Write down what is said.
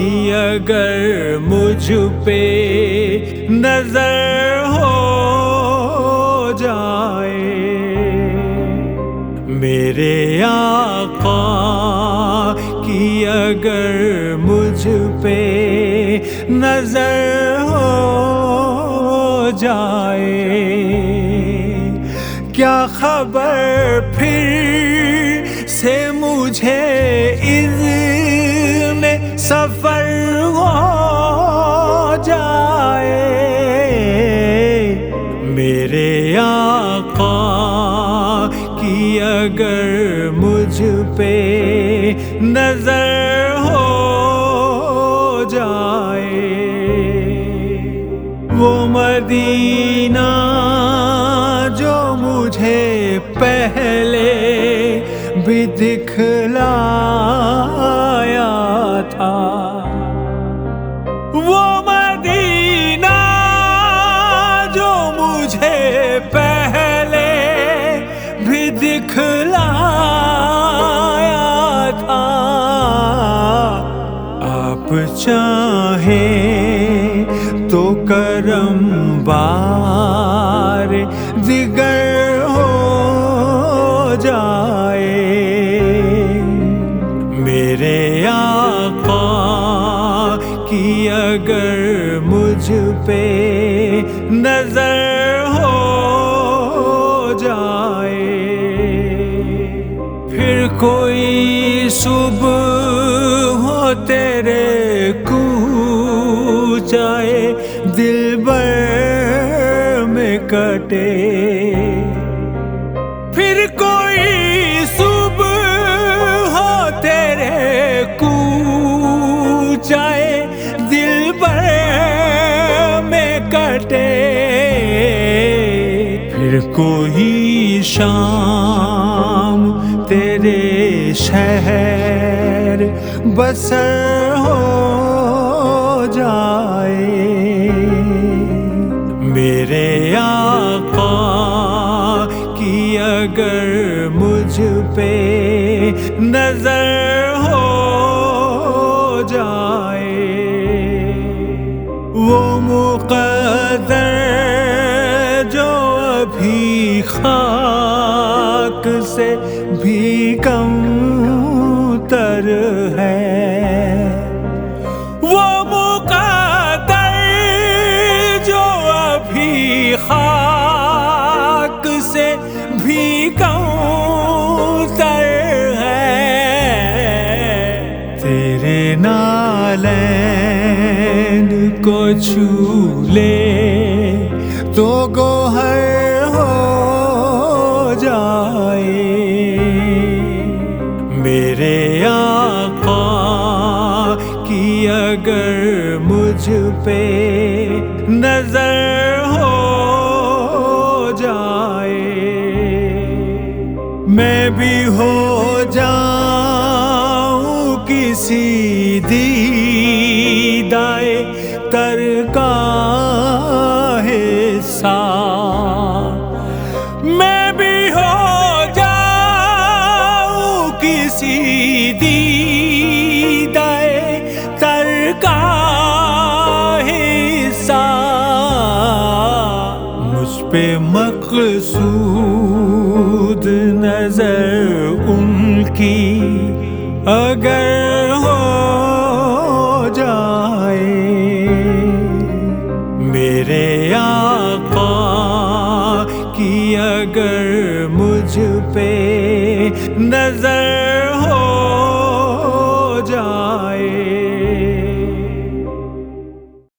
کی اگر مجھ پہ نظر ہو جائے، میرے آقا کی اگر مجھ پہ نظر ہو جائے، کیا خبر پھر سے مجھے اذن سفر ہو جائے، میرے آقا کی اگر مجھ پہ نظر ہو جائے، وہ مدینہ جو مجھے پہلے بھی دکھلایا تھا، وہ مدینہ جو مجھے پہلے بھی دکھلایا تھا، آپ چاہیں تو کرم بار دیگر ہو جائے، میرے آقا کی اگر مجھ پہ نظر ہو جائے، پھر کوئی صبح ہو تیرے کوچائے دلبر میں کٹے، پھر کوئی صبح ہو تیرے کوچائے دلبر میں کٹے، پھر کوئی شام تیرے شہر بسر ہو جائے، میرے آقا کی اگر مجھ پہ نظر ہو جائے، وہ مقدر جو ابھی خاک سے بھی کم تر ہے، وہ مقدر جو ابھی خاک سے بھی کم تر ہے، تیرے نالین کو چھو لے تو گوہر ہو جائے، میرے آقا کی اگر مجھ پہ نظر ہو جائے، میں بھی ہو جاؤں کسی دیدائے تر کا حصہ، میں بھی ہو جاؤں کسی دیدائے تر کا حصہ، مجھ پہ مقصود نظر ان کی اگر ہو جائے، میرے آقا کی اگر مجھ پہ نظر